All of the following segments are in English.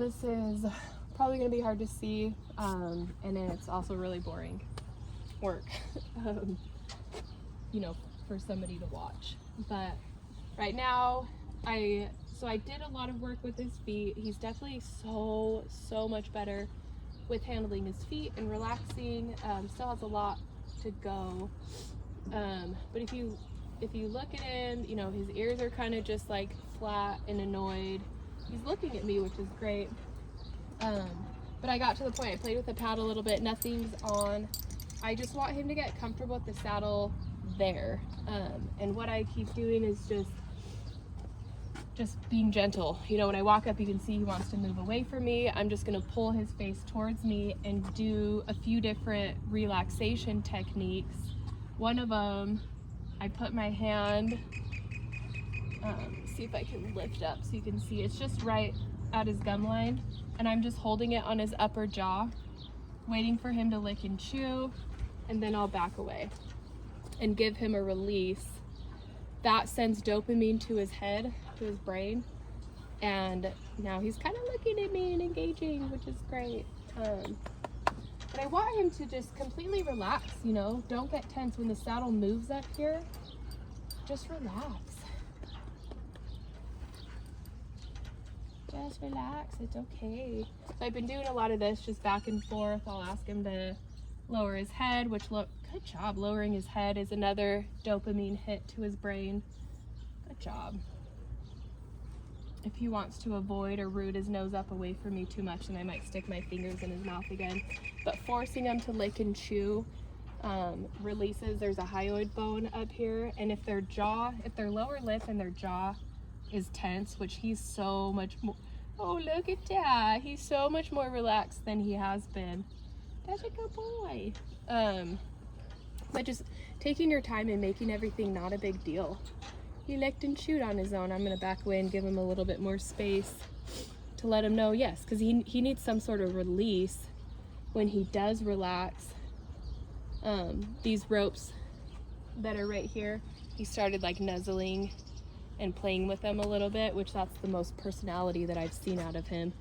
This is probably going to be hard to see, and it's also really boring work, you know, for somebody to watch. But right now, I did a lot of work with his feet. He's definitely so much better with handling his feet and relaxing. Still has a lot to go. But if you look at him, you know, his ears are kind of just like flat and annoyed. He's looking at me, which is great. But I got to the point, I played with the pad a little bit, nothing's on. I just want him to get comfortable with the saddle there. And what I keep doing is just being gentle. You know, when I walk up, you can see he wants to move away from me. I'm just gonna pull his face towards me and do a few different relaxation techniques. One of them, I put my hand, see if I can lift up so you can see, it's just right at his gum line, and I'm just holding it on his upper jaw, waiting for him to lick and chew, and then I'll back away and give him a release. That sends dopamine to his head, to his brain, and now he's kind of looking at me and engaging, which is great. But I want him to just completely relax, you know, don't get tense. When the saddle moves up here, just relax. Just relax, it's okay. So I've been doing a lot of this, just back and forth. I'll ask him to lower his head, which good job. Lowering his head is another dopamine hit to his brain. Good job. If he wants to avoid or root his nose up away from me too much, then I might stick my fingers in his mouth again. But forcing him to lick and chew releases, there's a hyoid bone up here, and if their lower lip and their jaw is tense, which he's so much more, oh look at that, he's so much more relaxed than he has been. That's a good boy. But just taking your time and making everything not a big deal. He licked and chewed on his own. I'm gonna back away and give him a little bit more space to let him know, yes, because he needs some sort of release when he does relax. These ropes that are right here, he started like nuzzling and playing with them a little bit, which that's the most personality that I've seen out of him.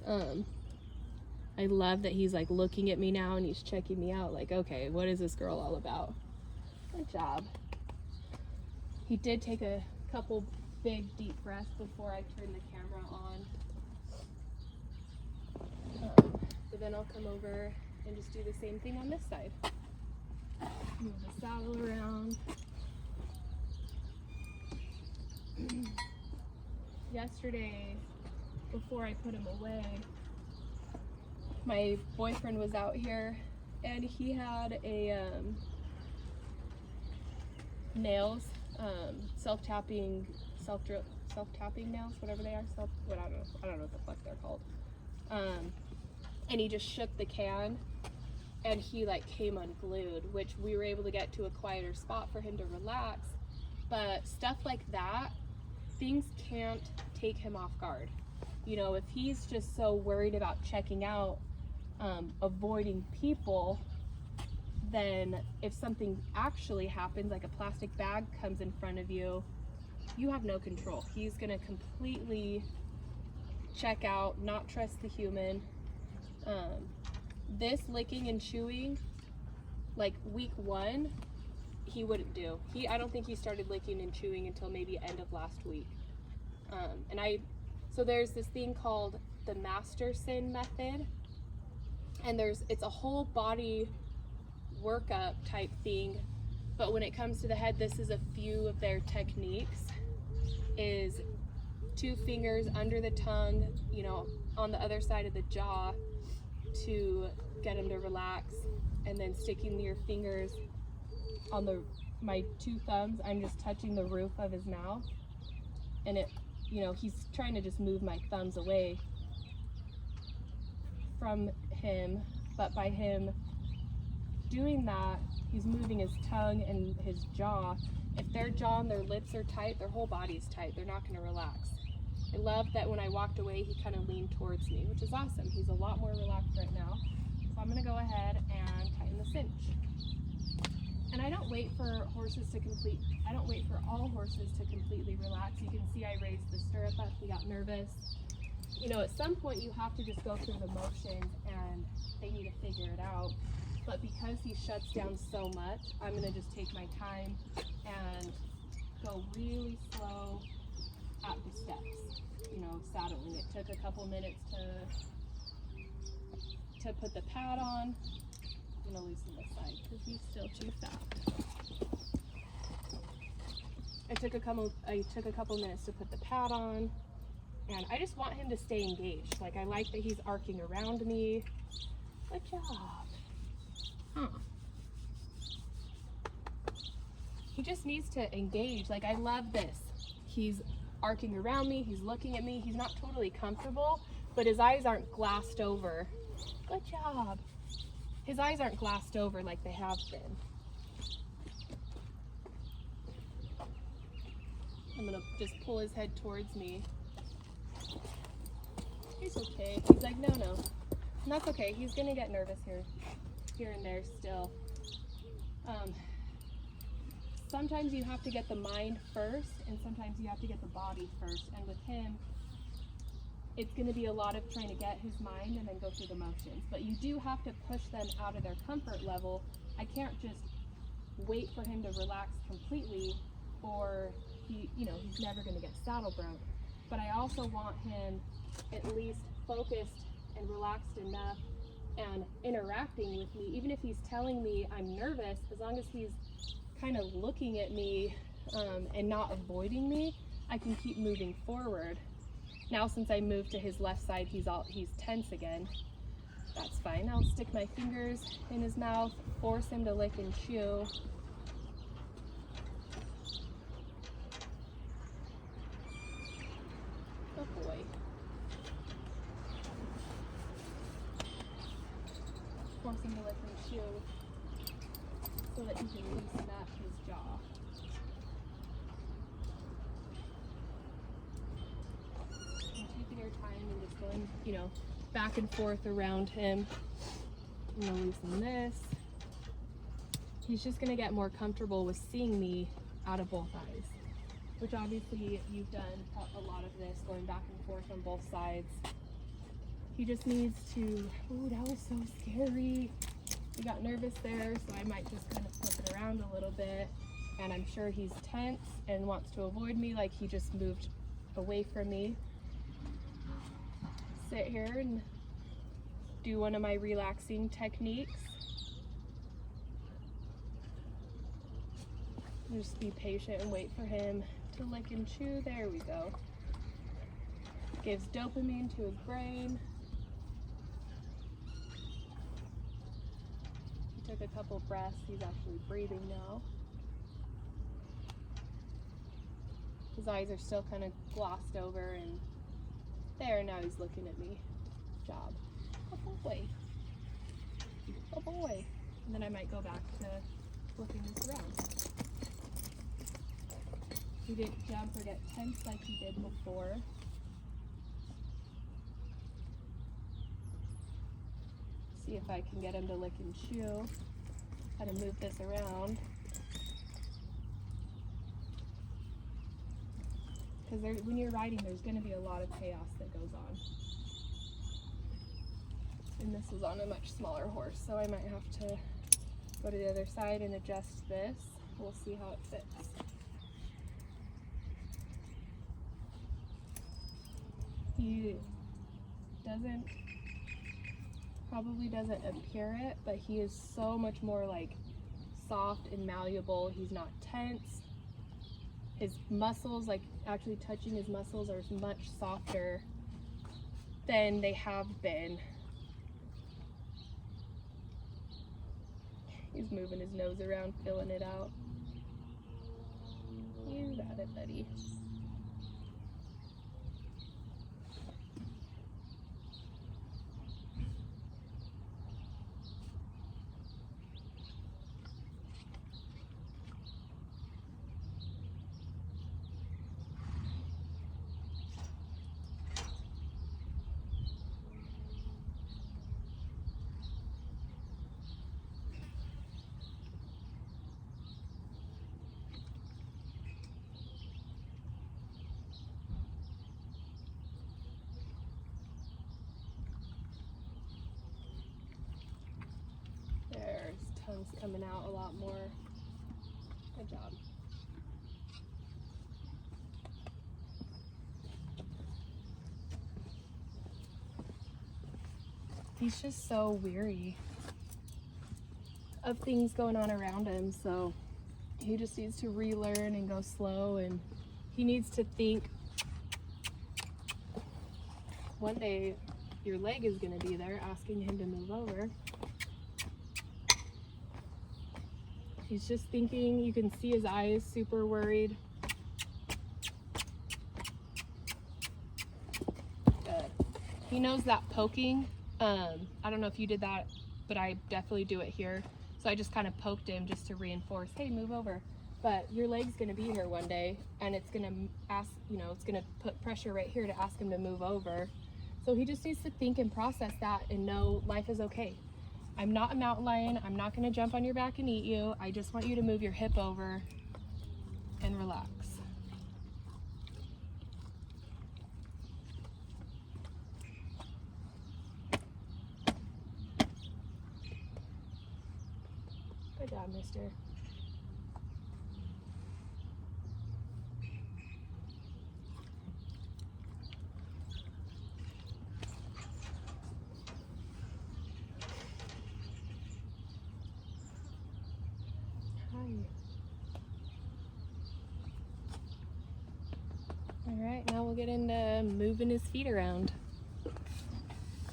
I love that he's like looking at me now and he's checking me out like, okay, what is this girl all about? Good job. He did take a couple big deep breaths before I turned the camera on. So then I'll come over and just do the same thing on this side. Move the saddle around. Yesterday, before I put him away, my boyfriend was out here and he had a nails, self-tapping nails, whatever they are, I don't know what the fuck they're called. And he just shook the can and he like came unglued, which we were able to get to a quieter spot for him to relax. But stuff like that, things can't take him off guard. You know, if he's just so worried about checking out, avoiding people, then if something actually happens, like a plastic bag comes in front of you, you have no control. He's gonna completely check out, not trust the human. This licking and chewing, like week 1, he wouldn't do. I don't think he started licking and chewing until maybe end of last week. So there's this thing called the Masterson method, and it's a whole body workup type thing, but when it comes to the head, this is a few of their techniques. Is 2 fingers under the tongue, you know, on the other side of the jaw to get him to relax, and then sticking your fingers on my 2 thumbs. I'm just touching the roof of his mouth, and it, you know, he's trying to just move my thumbs away from him, but by him doing that, he's moving his tongue and his jaw. If their jaw and their lips are tight, their whole body's tight. They're not gonna relax. I love that when I walked away, he kind of leaned towards me, which is awesome. He's a lot more relaxed right now. So I'm gonna go ahead and tighten the cinch. And I don't wait for all horses to completely relax. You can see I raised the stirrup up, he got nervous. you know, at some point you have to just go through the motions and they need to figure it out. But because he shuts down so much, I'm gonna just take my time and go really slow at the steps, you know, saddling. It took a couple minutes to put the pad on. I'm gonna loosen this side because he's still too fat. I took a couple minutes to put the pad on, and I just want him to stay engaged. Like, I like that he's arcing around me. Good job. Huh. He just needs to engage. Like, I love this. He's arcing around me, he's looking at me, he's not totally comfortable, but his eyes aren't glassed over. Good job. His eyes aren't glassed over like they have been. I'm gonna just pull his head towards me. He's okay. He's like, no. And that's okay. He's gonna get nervous here and there still. Sometimes you have to get the mind first, and sometimes you have to get the body first. And with him, it's going to be a lot of trying to get his mind and then go through the motions. But you do have to push them out of their comfort level. I can't just wait for him to relax completely, or he's never going to get saddle broke. But I also want him at least focused and relaxed enough and interacting with me. Even if he's telling me I'm nervous, as long as he's kind of looking at me and not avoiding me, I can keep moving forward. Now, since I moved to his left side, he's tense again. That's fine. I'll stick my fingers in his mouth, force him to lick and chew. Good boy. Force him to lick and chew so that he can loosen up his jaw. And taking your time and just going, back and forth around him. I'm gonna loosen this. He's just gonna get more comfortable with seeing me out of both eyes, which obviously you've done a lot of this, going back and forth on both sides. He just needs to, ooh, that was so scary. He got nervous there, so I might just kind of flip it around a little bit. And I'm sure he's tense and wants to avoid me, like he just moved away from me. Sit here and do one of my relaxing techniques. Just be patient and wait for him to lick and chew. There we go. Gives dopamine to his brain. He took a couple breaths. He's actually breathing now. His eyes are still kind of glossed over, and there, now he's looking at me. Job. Oh boy. Oh boy. And then I might go back to flipping this around. He didn't jump or get tense like he did before. See if I can get him to lick and chew. Kind of move this around. Because when you're riding, there's going to be a lot of chaos that goes on. And this is on a much smaller horse, so I might have to go to the other side and adjust this. We'll see how it fits. He probably doesn't appear it, but he is so much more like soft and malleable. He's not tense. His muscles, like actually touching his muscles, are much softer than they have been. He's moving his nose around, filling it out. You got it, buddy. lot more. Good job. He's just so weary of things going on around him, so he just needs to relearn and go slow, and he needs to think one day your leg is going to be there asking him to move over. He's just thinking, you can see his eyes super worried. Good. He knows that poking, I don't know if you did that, but I definitely do it here. So I just kind of poked him just to reinforce, hey, move over. But your leg's gonna be here one day, and it's gonna ask, you know, it's gonna put pressure right here to ask him to move over. So he just needs to think and process that and know life is okay. I'm not a mountain lion. I'm not gonna jump on your back and eat you. I just want you to move your hip over and relax. Good job, mister. Hi. All right, now we'll get into moving his feet around.